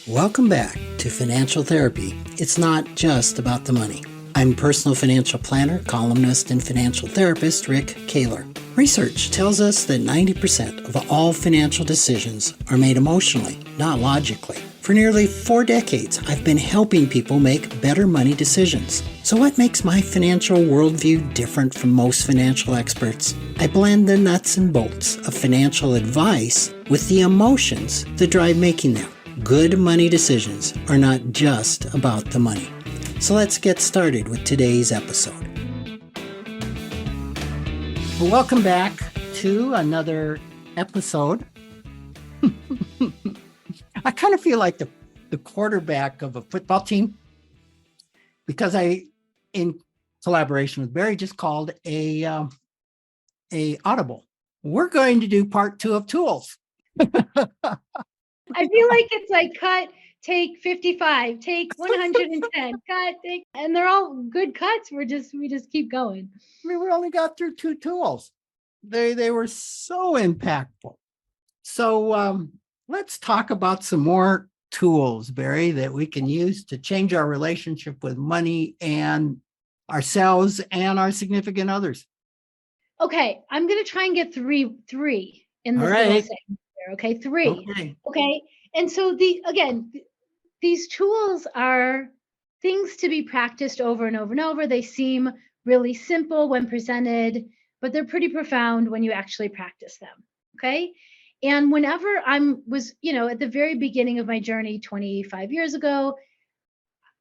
Welcome back to Financial Therapy. It's not just about the money. I'm personal financial planner, columnist, and financial therapist Rick Kahler. Research tells us that 90% of all financial decisions are made emotionally, not logically. For nearly 4 decades, I've been helping people make better money decisions. So what makes my financial worldview different from most financial experts? I blend the nuts and bolts of financial advice with the emotions that drive making them. Good money decisions are not just about the money. So let's get started with today's episode. Welcome back to another episode. I kind of feel like the quarterback of a football team because I, in collaboration with Bari, just called a audible. We're going to do part 2 of tools. I feel like it's like cut, take 55, take 110, cut, take, and they're all good cuts. We just keep going. I mean, we only got through 2 tools. They were so impactful. So let's talk about some more tools, Bari, that we can use to change our relationship with money and ourselves and our significant others. Okay, I'm gonna try and get three in this All right. little segment there. Okay, 3. Okay, and so these tools are things to be practiced over and over and over. They seem really simple when presented, but they're pretty profound when you actually practice them. Okay. And whenever was at the very beginning of my journey 25 years ago,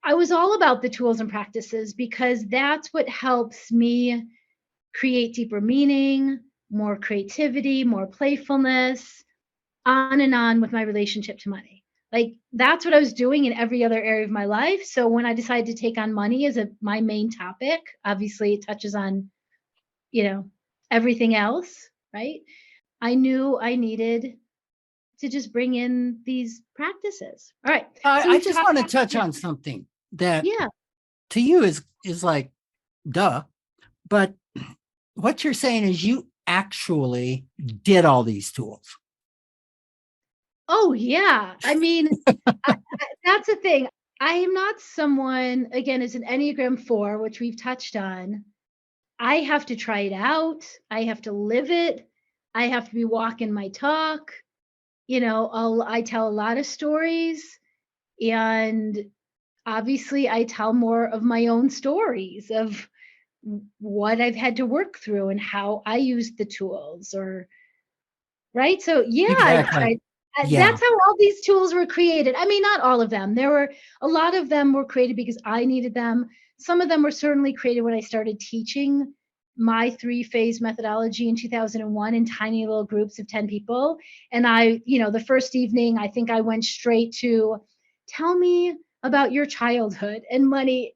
I was all about the tools and practices because that's what helps me create deeper meaning, more creativity, more playfulness, on and on with my relationship to money. Like that's what I was doing in every other area of my life. So when I decided to take on money as my main topic, obviously it touches on, everything else, right? I knew I needed to just bring in these practices. All right. I just want to touch on something that to you is like, duh. But what you're saying is you actually did all these tools. Oh, yeah. I mean, that's the thing. I am not someone, again, as an Enneagram 4, which we've touched on. I have to try it out. I have to live it. I have to be walking my talk. I tell a lot of stories, and obviously I tell more of my own stories of what I've had to work through and how I used the tools right. So Exactly. That's how all these tools were created. I mean, not all of them. A lot of them were created because I needed them. Some of them were certainly created when I started teaching my 3-phase methodology in 2001 in tiny little groups of 10 people. And the first evening, I think I went straight to tell me about your childhood and money,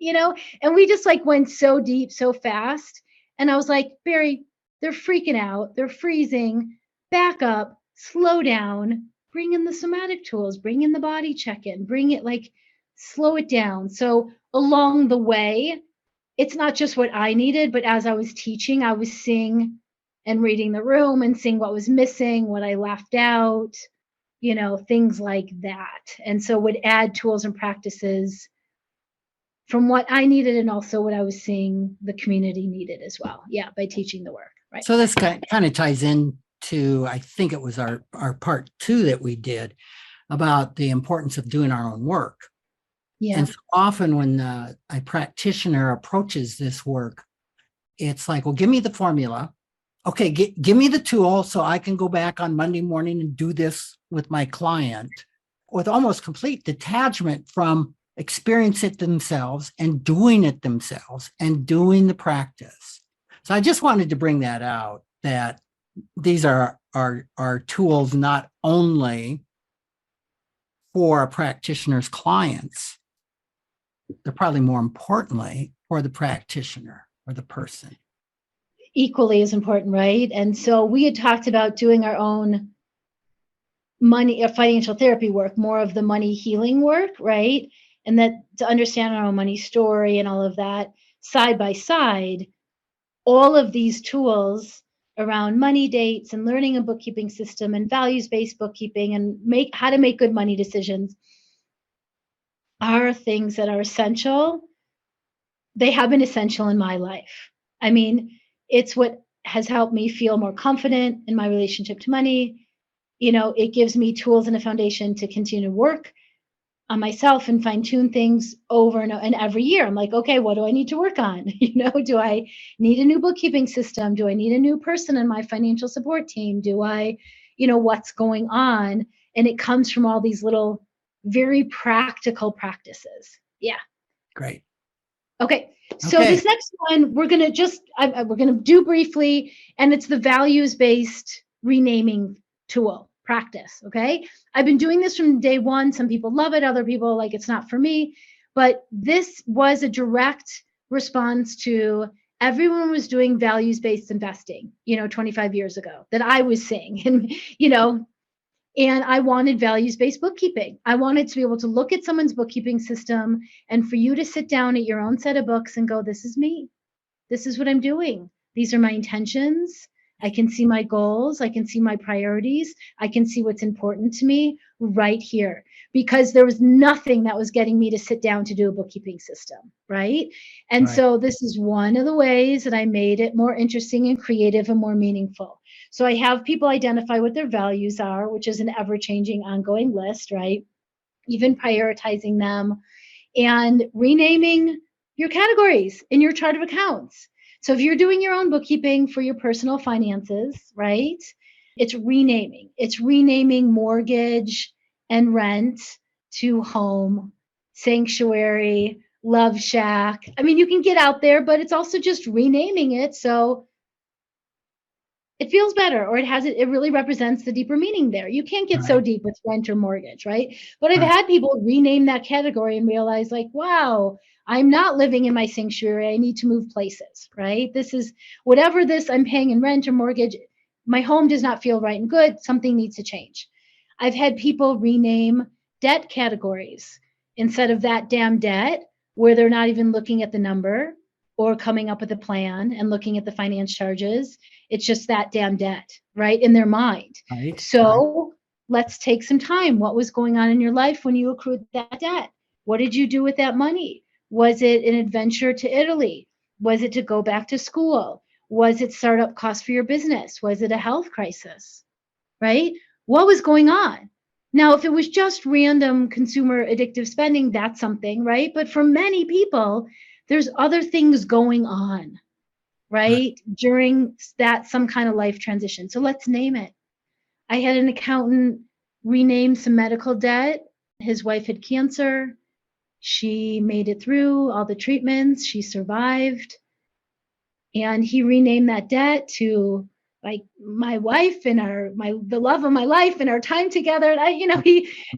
and we just like went so deep, so fast. And I was like, Bari, they're freaking out. They're freezing. Back up, slow down, bring in the somatic tools, bring in the body check-in, bring it slow it down. So along the way, it's not just what I needed, but as I was teaching, I was seeing and reading the room and seeing what was missing, what I left out, things like that. And so would add tools and practices from what I needed and also what I was seeing the community needed as well. Yeah, by teaching the work. Right. So this kind of ties in to, I think it was our part 2 that we did about the importance of doing our own work. Yeah. And so often when a practitioner approaches this work, it's like, well, give me the formula. Okay, give me the tool so I can go back on Monday morning and do this with my client, with almost complete detachment from experience it themselves and doing it themselves and doing the practice. So I just wanted to bring that out, that these are tools not only for a practitioner's clients, they're probably more importantly for the practitioner or the person. Equally as important, right? And so we had talked about doing our own money or financial therapy work, more of the money healing work, right? And that to understand our own money story and all of that side by side, all of these tools around money dates and learning a bookkeeping system and values-based bookkeeping and how to make good money decisions are things that are essential. They have been essential in my life. I mean, it's what has helped me feel more confident in my relationship to money. It gives me tools and a foundation to continue to work on myself and fine tune things over and every year. I'm like, okay, what do I need to work on? Do I need a new bookkeeping system? Do I need a new person in my financial support team? Do I, what's going on? And it comes from all these little, very practical practices. Yeah. Great. Okay. So this next one, we're going to do briefly, and it's the values-based renaming tool practice. Okay. I've been doing this from day one. Some people love it. Other people like it's not for me, but this was a direct response to everyone was doing values-based investing, 25 years ago that I was seeing. And I wanted values-based bookkeeping. I wanted to be able to look at someone's bookkeeping system and for you to sit down at your own set of books and go, this is me. This is what I'm doing. These are my intentions. I can see my goals. I can see my priorities. I can see what's important to me right here, because there was nothing that was getting me to sit down to do a bookkeeping system, right? And so this is one of the ways that I made it more interesting and creative and more meaningful. So I have people identify what their values are, which is an ever-changing ongoing list, right? Even prioritizing them and renaming your categories in your chart of accounts. So if you're doing your own bookkeeping for your personal finances, right? It's renaming. It's renaming mortgage and rent to home, sanctuary, love shack. I mean, you can get out there, but it's also just renaming it so it feels better, or it really represents the deeper meaning there. You can't get so deep with rent or mortgage, right? But I've had people rename that category and realize like, wow, I'm not living in my sanctuary. I need to move places, right? This is whatever this I'm paying in rent or mortgage. My home does not feel right and good. Something needs to change. I've had people rename debt categories instead of that damn debt, where they're not even looking at the number or coming up with a plan and looking at the finance charges. It's just that damn debt, right? In their mind. So let's take some time. What was going on in your life when you accrued that debt? What did you do with that money? Was it an adventure to Italy? Was it to go back to school? Was it startup costs for your business? Was it a health crisis, right? What was going on? Now, if it was just random consumer addictive spending, that's something, right? But for many people, there's other things going on, right? During that, some kind of life transition. So let's name it. I had an accountant rename some medical debt. His wife had cancer. She made it through all the treatments. She survived. And he renamed that debt to like my wife and the love of my life and our time together. And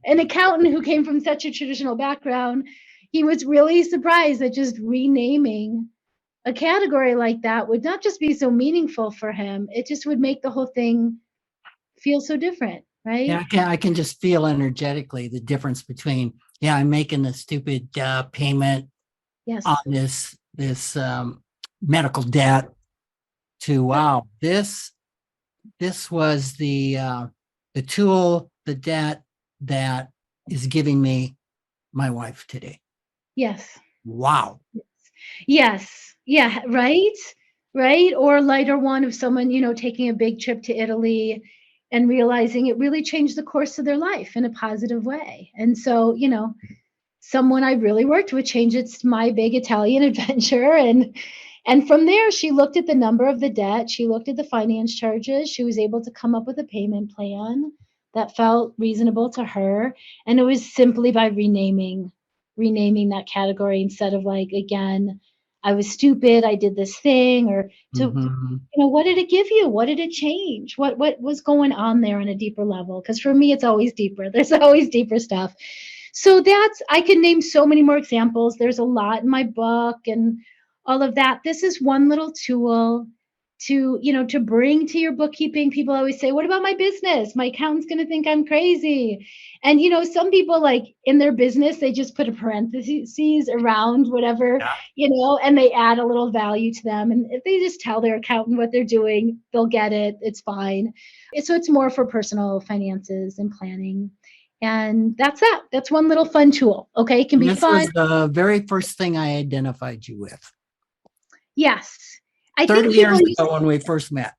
an accountant who came from such a traditional background, he was really surprised that just renaming a category like that would not just be so meaningful for him, it just would make the whole thing feel so different, right? Yeah, I can just feel energetically the difference between, I'm making the stupid payment on this medical debt to, wow, this was the tool, the debt that is giving me my wife today. Yes. Wow. Yes. Yeah. Right. Or a lighter one of someone, taking a big trip to Italy and realizing it really changed the course of their life in a positive way. And so, someone I really worked with changed its my big Italian adventure. And from there, she looked at the number of the debt. She looked at the finance charges. She was able to come up with a payment plan that felt reasonable to her. And it was simply by renaming that category instead of like, again, I was stupid, I did this thing, or what did it give you? What did it change? What was going on there on a deeper level? Because for me, it's always deeper. There's always deeper stuff. So I can name so many more examples. There's a lot in my book and all of that. This is one little tool to bring to your bookkeeping. People always say, what about my business? My accountant's going to think I'm crazy. And, some people like in their business, they just put a parentheses around whatever, and they add a little value to them. And if they just tell their accountant what they're doing, they'll get it. It's fine. So it's more for personal finances and planning. And that's that. That's one little fun tool. Okay. It can be This fun. was the very first thing I identified you with. Yes. I 30 think people years ago when we first met.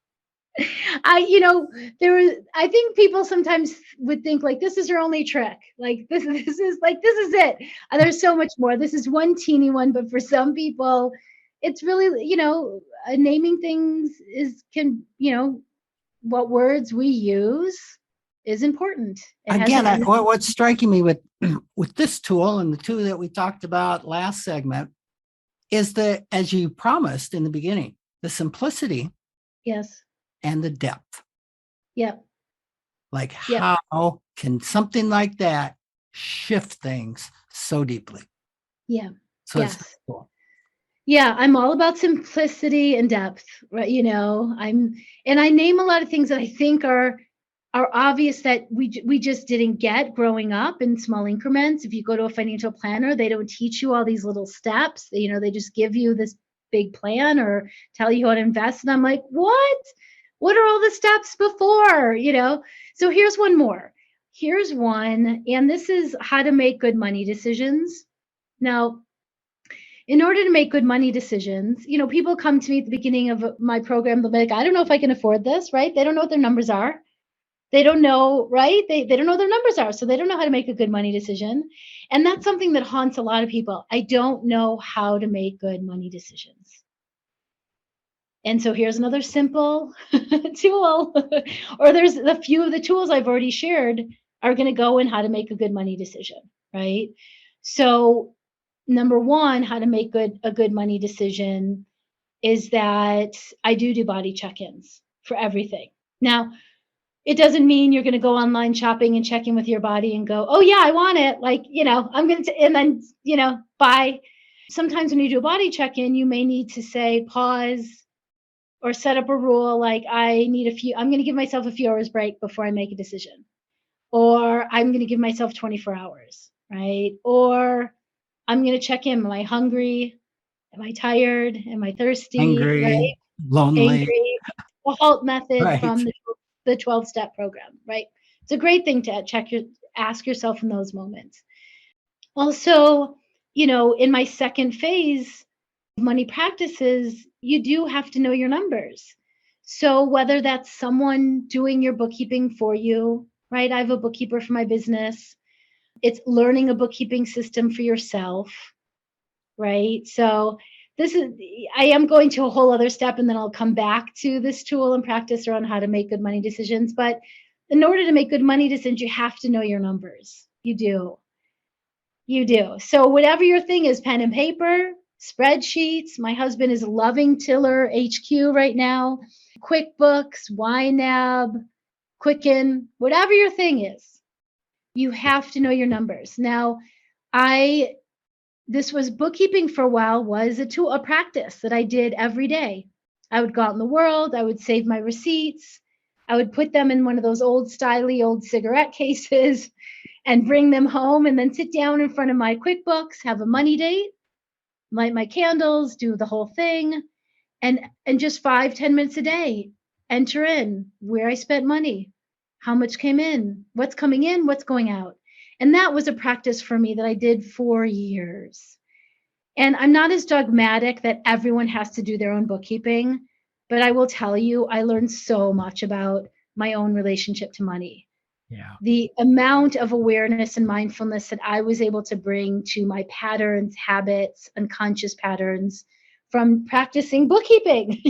I think people sometimes would think like, this is your only trick. Like this is it. There's so much more. This is one teeny one, but for some people, it's really, naming things what words we use is important. Again, what's striking me with this tool and the two that we talked about last segment is that, as you promised in the beginning, the simplicity, yes, and the depth. Yep. Like, how can something like that shift things so deeply? Yeah. So yes. It's cool. Yeah, I'm all about simplicity and depth, right? I name a lot of things that I think are obvious that we just didn't get growing up in small increments. If you go to a financial planner, they don't teach you all these little steps. They just give you this big plan or tell you how to invest. And I'm like, what? What are all the steps before? So here's one more. Here's one, and this is how to make good money decisions. Now, in order to make good money decisions, people come to me at the beginning of my program, they'll be like, I don't know if I can afford this, right? They don't know what their numbers are. They don't know, right? They don't know what their numbers are. So they don't know how to make a good money decision. And that's something that haunts a lot of people. I don't know how to make good money decisions. And so here's another simple tool, or there's a few of the tools I've already shared are going to go in how to make a good money decision, right? So number one, how to make a good money decision is that I do body check-ins for everything. Now, it doesn't mean you're going to go online shopping and check in with your body and go, oh yeah, I want it. Like, I'm going to, and then, buy. Sometimes when you do a body check-in, you may need to say, pause, or set up a rule. Like I'm going to give myself a few hours break before I make a decision, or I'm going to give myself 24 hours, right? Or I'm going to check in. Am I hungry? Am I tired? Am I thirsty? Angry, right? lonely. Angry. The HALT method right. From the 12-step program, right? It's a great thing to ask yourself in those moments. Also, in my second phase of money practices, you do have to know your numbers. So whether that's someone doing your bookkeeping for you, right? I have a bookkeeper for my business. It's learning a bookkeeping system for yourself, right? So I am going to a whole other step, and then I'll come back to this tool and practice around how to make good money decisions. But in order to make good money decisions, you have to know your numbers. You do. So whatever your thing is, pen and paper, spreadsheets. My husband is loving Tiller HQ right now. QuickBooks, YNAB, Quicken, whatever your thing is, you have to know your numbers. Now, this was bookkeeping for a while, was a practice that I did every day. I would go out in the world, I would save my receipts, I would put them in one of those old cigarette cases and bring them home, and then sit down in front of my QuickBooks, have a money date, light my candles, do the whole thing, and just 5-10 minutes a day, enter in where I spent money, how much came in, what's coming in, what's going out. And that was a practice for me that I did for years. And I'm not as dogmatic that everyone has to do their own bookkeeping, but I will tell you, I learned so much about my own relationship to money. Yeah. The amount of awareness and mindfulness that I was able to bring to my patterns, habits, unconscious patterns from practicing bookkeeping,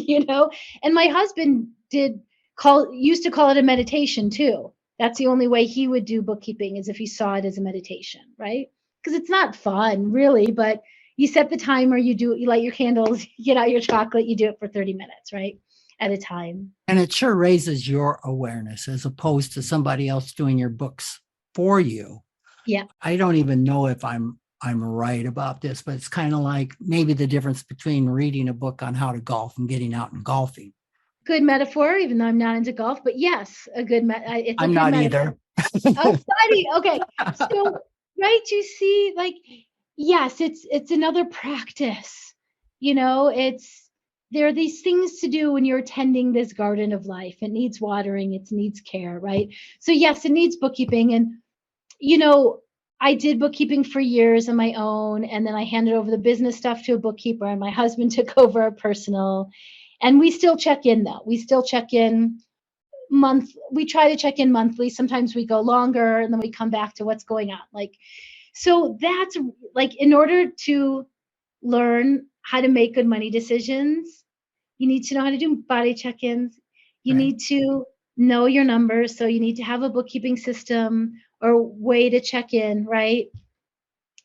and my husband used to call it a meditation too. That's the only way he would do bookkeeping, is if he saw it as a meditation, right? Because it's not fun really, but you set the timer, you light your candles, you get out your chocolate, you do it for 30 minutes, right? At a time. And it sure raises your awareness as opposed to somebody else doing your books for you. Yeah. I don't even know if I'm right about this, but it's kind of like maybe the difference between reading a book on how to golf and getting out and golfing. Good metaphor, even though I'm not into golf, but yes, I'm not either. Oh, study. Okay. So, right, you see, like, yes, it's another practice. There are these things to do when you're tending this garden of life. It needs watering, it needs care, right? So yes, it needs bookkeeping. And I did bookkeeping for years on my own, and then I handed over the business stuff to a bookkeeper, and my husband took over our personal. And we still check in, though. We still check in we try to check in monthly. Sometimes we go longer, and then we come back to what's going on. So that's in order to learn how to make good money decisions, you need to know how to do body check-ins. You need to know your numbers. So you need to have a bookkeeping system or way to check in, right?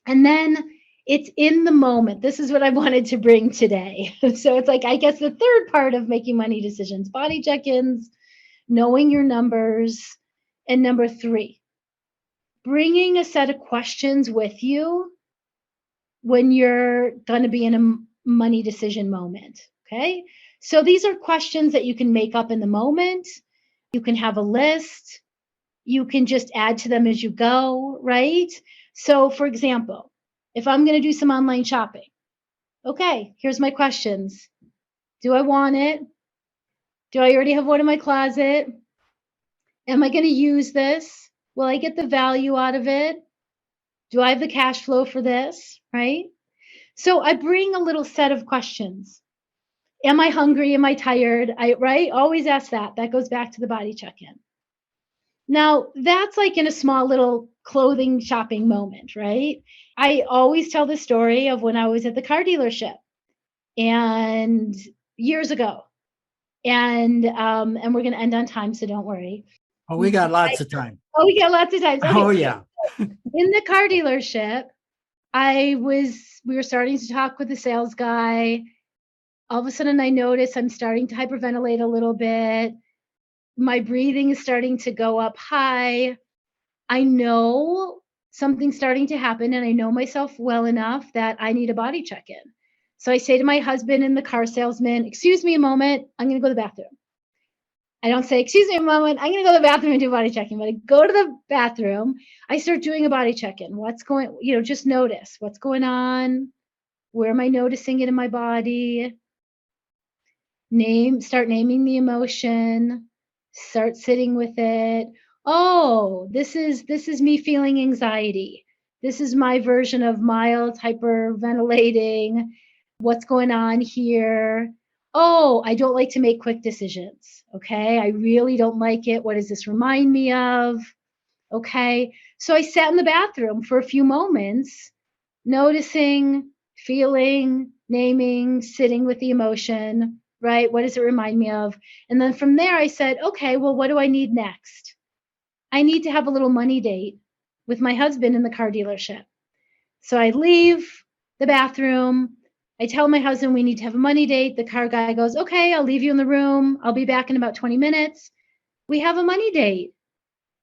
And then it's in the moment. This is what I wanted to bring today. So it's I guess the third part of making money decisions: body check-ins, knowing your numbers, and number 3, bringing a set of questions with you when you're going to be in a money decision moment. Okay. So these are questions that you can make up in the moment. You can have a list. You can just add to them as you go, right? So for example, if I'm going to do some online shopping, okay, here's my questions. Do I want it? Do I already have one in my closet? Am I going to use this? Will I get the value out of it? Do I have the cash flow for this, right? So I bring a little set of questions. Am I hungry? Am I tired? Right? Always ask that. That goes back to the body check-in. Now, that's in a small little clothing shopping moment, right? I always tell the story of when I was at the car dealership and years ago. And we're going to end on time, so don't worry. Oh, we got lots of time. Oh, we got lots of time. Okay. Oh, yeah. In the car dealership, we were starting to talk with the sales guy. All of a sudden I notice I'm starting to hyperventilate a little bit. My breathing is starting to go up high. I know something's starting to happen, and I know myself well enough that I need a body check-in. So I say to my husband and the car salesman, excuse me a moment, I'm going to go to the bathroom. I don't say, excuse me a moment, I'm going to go to the bathroom and do a body check-in, but I go to the bathroom. I start doing a body check-in. What's going, just notice what's going on. Where am I noticing it in my body? Start naming the emotion, start sitting with it. Oh, this is me feeling anxiety. This is my version of mild hyperventilating. What's going on here? Oh, I don't like to make quick decisions. Okay. I really don't like it. What does this remind me of? Okay. So I sat in the bathroom for a few moments, noticing, feeling, naming, sitting with the emotion, right? What does it remind me of? And then from there, I said, okay, well, what do I need next? I need to have a little money date with my husband in the car dealership. So I leave the bathroom. I tell my husband we need to have a money date. The car guy goes, okay, I'll leave you in the room. I'll be back in about 20 minutes. We have a money date.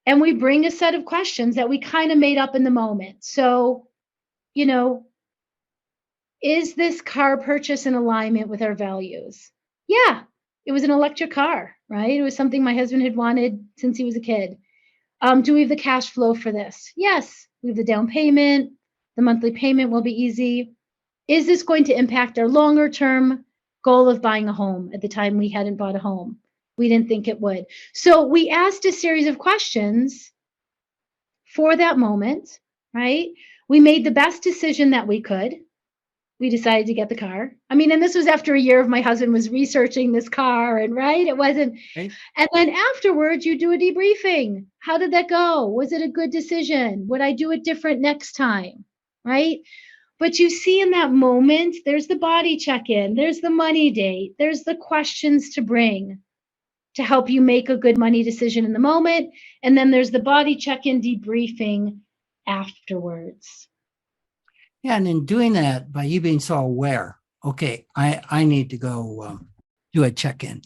And we bring a set of questions that we kind of made up in the moment. So, is this car purchase in alignment with our values? Yeah, it was an electric car, right? It was something my husband had wanted since he was a kid. Do we have the cash flow for this? Yes, we have the down payment. The monthly payment will be easy. Is this going to impact our longer term goal of buying a home? At the time, we hadn't bought a home. We didn't think it would. So we asked a series of questions for that moment, right? We made the best decision that we could. We decided to get the car. And this was after a year of my husband was researching this car, and right, it wasn't. Okay. And then afterwards, you do a debriefing. How did that go? Was it a good decision? Would I do it different next time? Right? But you see in that moment, there's the body check-in, there's the money date, there's the questions to bring to help you make a good money decision in the moment. And then there's the body check-in debriefing afterwards. Yeah, and in doing that, by you being so aware, okay, I need to go do a check-in.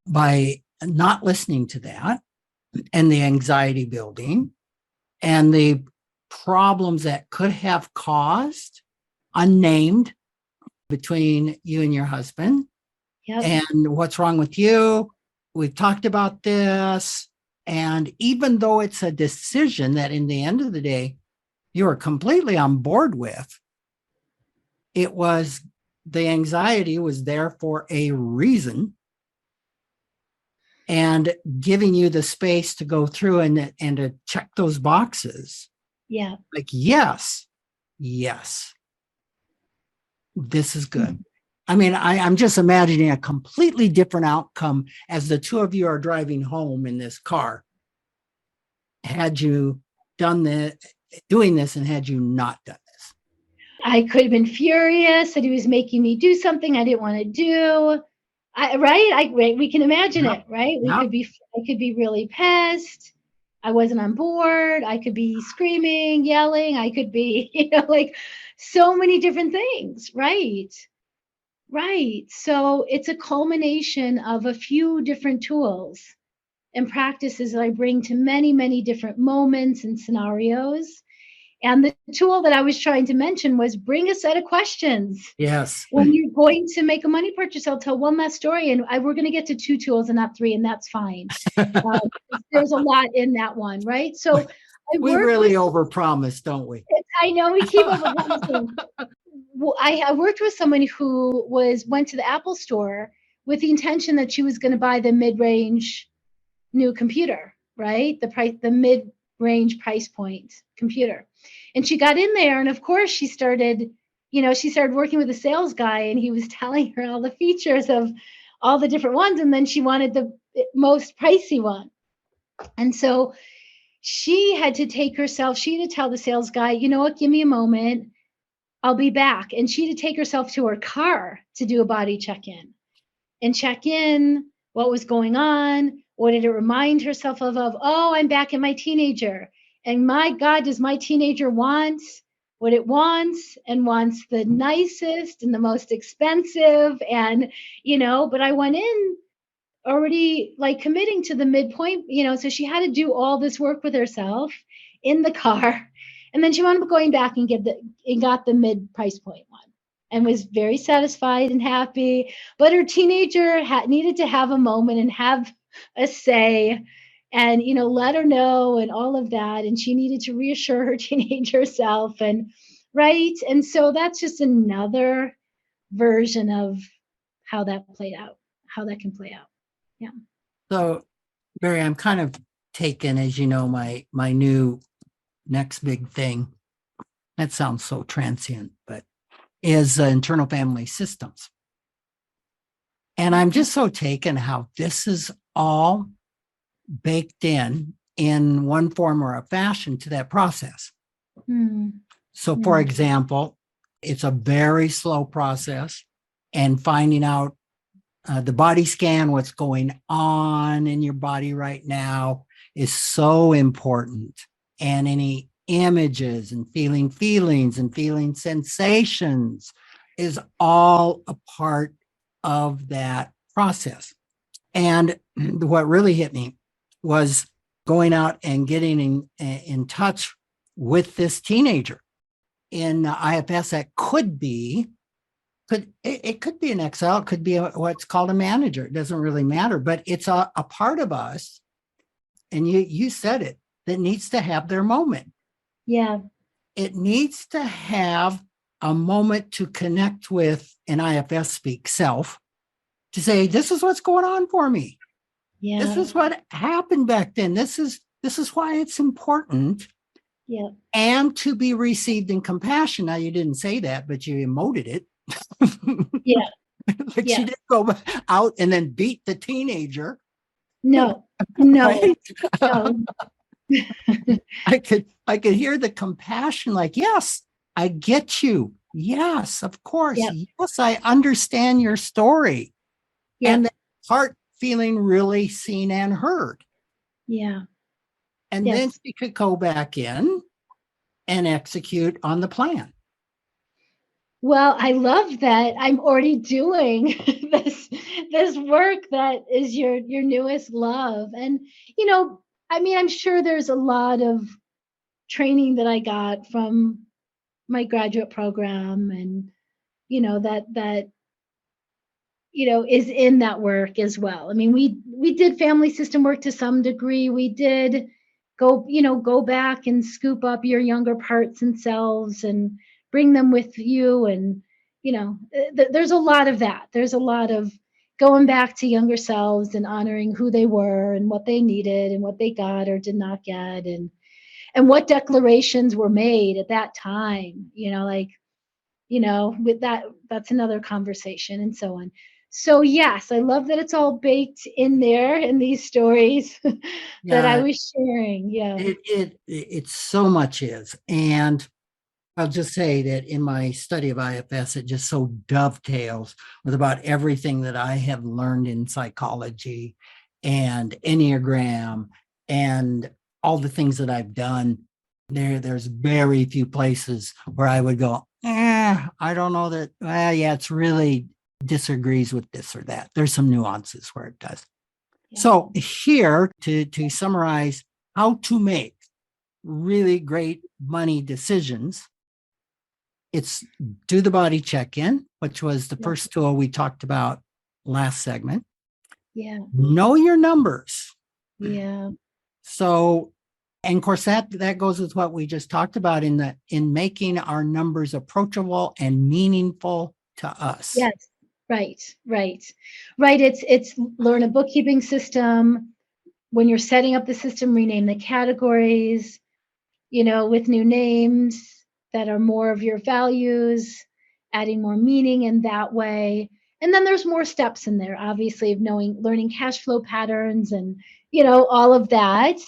By not listening to that and the anxiety building and the problems that could have caused unnamed between you and your husband. Yep. And what's wrong with you? We've talked about this. And even though it's a decision that in the end of the day, you are completely on board with, it was the anxiety was there for a reason, and giving you the space to go through and to check those boxes Yeah. Like, yes, this is good. I mean, I'm just imagining a completely different outcome as the two of you are driving home in this car. Had you doing this and had you not done this? I could have been furious that he was making me do something I didn't want to do. Right? We can imagine it, right? I could be really pissed. I wasn't on board. I could be screaming, yelling. I could be, like so many different things, right? Right. So it's a culmination of a few different tools and practices that I bring to many, many different moments and scenarios. And the tool that I was trying to mention was bring a set of questions. Yes. When you're going to make a money purchase, I'll tell one last story, and we're going to get to 2 tools and not 3, and that's fine. There's a lot in that one, right? So we really overpromise, don't we? I know we keep overpromising. Well, I worked with someone who went to the Apple store with the intention that she was going to buy the mid-range new computer, right? The mid-range price point computer. And she got in there, and of course she started working with a sales guy, and he was telling her all the features of all the different ones, and then she wanted the most pricey one. And so she had to tell the sales guy, you know what, give me a moment, I'll be back. And she had to take herself to her car to do a body check-in and check in what was going on. What did it remind herself of? Oh, I'm back in my teenager. And my God, does my teenager want what it wants, and wants the nicest and the most expensive? And, but I went in already like committing to the midpoint, so she had to do all this work with herself in the car. And then she wound up going back and got the mid price point one, and was very satisfied and happy. But her teenager needed to have a moment and have a say, and let her know and all of that. And she needed to reassure her teenager self, and right. And so that's just another version of how that can play out. Yeah. So, Bari, I'm kind of taken, as you know, my new next big thing. That sounds so transient, but is internal family systems. And I'm just so taken how this is all baked in one form or a fashion to that process. So, for example, it's a very slow process, and finding out the body scan, what's going on in your body right now, is so important. And any images and feelings and feeling sensations is all a part of that process. And what really hit me was going out and getting in touch with this teenager in IFS that could be an XL, it could be what's called a manager. It doesn't really matter, but it's a part of us. And you said it, that needs to have their moment. Yeah. It needs to have a moment to connect with, in IFS speak, self, to say, this is what's going on for me. Yeah. This is what happened back then. This is why it's important. Yeah. And to be received in compassion. Now, you didn't say that, but you emoted it. Yeah. Like she didn't go out and then beat the teenager. No. Right? No. I could hear the compassion, like, yes, I get you. Yes, of course. Yep. Yes, I understand your story. Yep. And the heart feeling really seen and heard. Yeah. And then she could go back in and execute on the plan. Well, I love that I'm already doing this work that is your newest love. And, I'm sure there's a lot of training that I got from my graduate program, and, that is in that work as well. I mean, we did family system work to some degree. We did go back and scoop up your younger parts and selves and bring them with you. And, there's a lot of that. There's a lot of going back to younger selves and honoring who they were and what they needed and what they got or did not get. And and what declarations were made at that time, with that's another conversation and so on. So yes, I love that it's all baked in there in these stories that I Yeah, was sharing. Yeah. it so much is. And I'll just say that in my study of IFS, it just so dovetails with about everything that I have learned in psychology and Enneagram and all the things that I've done. There's very few places where I would go, I don't know that. Yeah, it's really disagrees with this or that. There's some nuances where it does. Yeah. So here to summarize how to make really great money decisions, it's do the body check-in, which was the first tool we talked about last segment. Yeah. Know your numbers. Yeah. So, and of course that goes with what we just talked about in making our numbers approachable and meaningful to us. Yes. Right. It's learn a bookkeeping system. When you're setting up the system, rename the categories, with new names that are more of your values, adding more meaning in that way. And then there's more steps in there, obviously, of learning cash flow patterns and, all of that.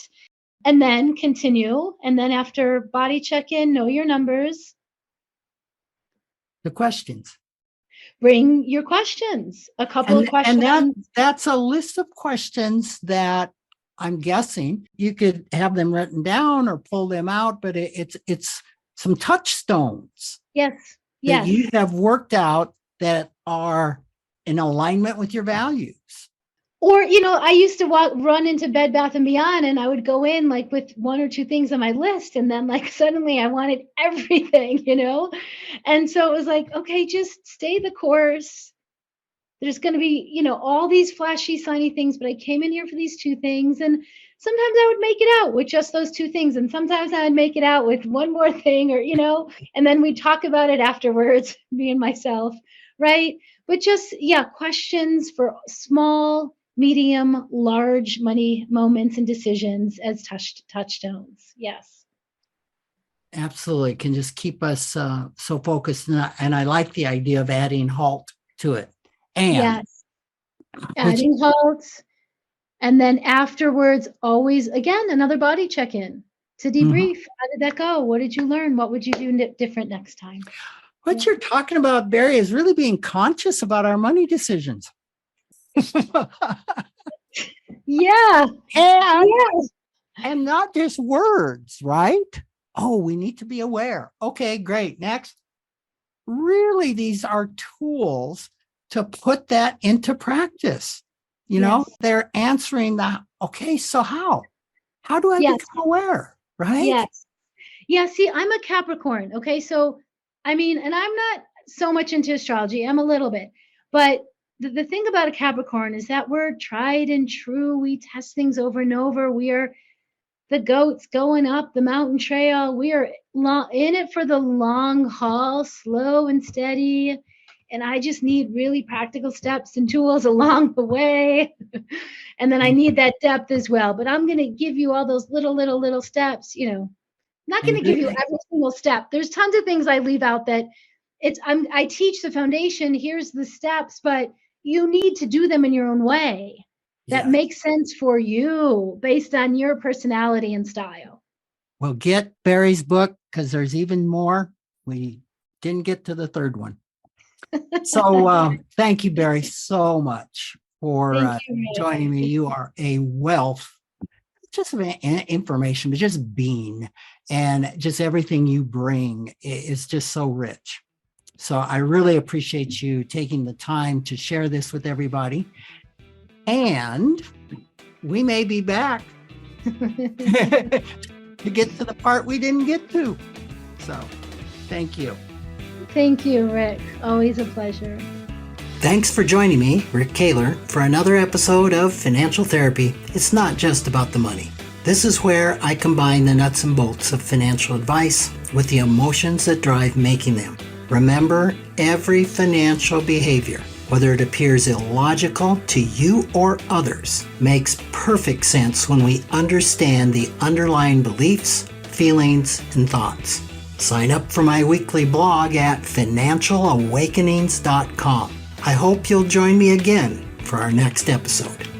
And then continue. And then after body check-in, know your numbers. The questions. Bring your questions, a couple of questions. And that's a list of questions that I'm guessing you could have them written down or pull them out, but it's some touchstones. Yes. That you have worked out that are in alignment with your values. Or, I used to run into Bed Bath & Beyond, and I would go in like with one or two things on my list, and then like suddenly I wanted everything, And so it was like, okay, just stay the course. There's going to be, all these flashy, shiny things, but I came in here for these two things. And sometimes I would make it out with just those two things. And sometimes I would make it out with one more thing or, and then we'd talk about it afterwards, me and myself. Right. But just, questions for small, medium, large money moments and decisions as touchstones. Yes. Absolutely. Can just keep us so focused. And I like the idea of adding halt to it. And yes. Adding halts. And then afterwards, always, again, another body check-in to debrief. How did that go? What did you learn? What would you do different next time? What you're talking about, Bari, is really being conscious about our money decisions. Yeah. And not just words, right? Oh, we need to be aware. Okay, great. Next. Really, these are tools to put that into practice. They're answering okay, so how? How do I become aware? Right? Yes. Yeah. See, I'm a Capricorn. Okay. So, and I'm not so much into astrology. I'm a little bit, but the thing about a Capricorn is that we're tried and true. We test things over and over. We are the goats going up the mountain trail. We are in it for the long haul, slow and steady. And I just need really practical steps and tools along the way. And then I need that depth as well. But I'm going to give you all those little steps, not going to give you every single step. There's tons of things I leave out that I teach the foundation. Here's the steps, but you need to do them in your own way. That makes sense for you based on your personality and style. Well, get Bari's book because there's even more. We didn't get to the third one. So thank you, Bari, so much for joining me. You are a wealth, just of information, but just being, and just everything you bring is just so rich. So I really appreciate you taking the time to share this with everybody. And we may be back to get to the part we didn't get to. So thank you. Thank you, Rick. Always a pleasure. Thanks for joining me, Rick Kahler, for another episode of Financial Therapy. It's not just about the money. This is where I combine the nuts and bolts of financial advice with the emotions that drive making them. Remember, every financial behavior, whether it appears illogical to you or others, makes perfect sense when we understand the underlying beliefs, feelings, and thoughts. Sign up for my weekly blog at financialawakenings.com. I hope you'll join me again for our next episode.